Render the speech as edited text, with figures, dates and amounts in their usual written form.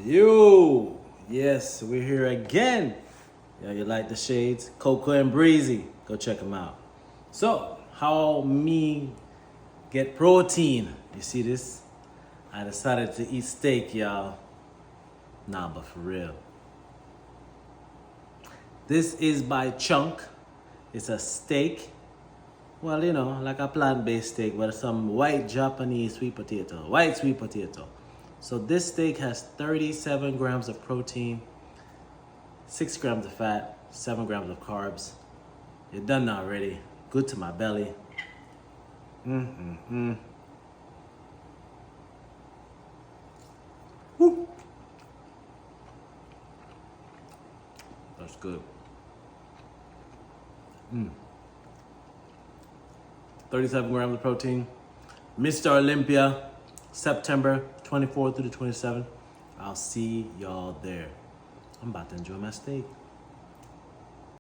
Yo, yes, we're here again. Yeah, you like the shades? Coco and Breezy. Go check them out. So, how me get protein? You see this? I decided to eat steak, y'all. Nah, but for real. This is by Chunk. It's a steak. Well, you know, like a plant-based steak, but some white Japanese sweet potato. White sweet potato. So this steak has 37 grams of protein, 6 grams of fat, 7 grams of carbs. It's done already. Good to my belly. Woo. That's good. 37 grams of protein. Mr. Olympia, September 24th through the 27th. I'll see y'all there. I'm about to enjoy my steak.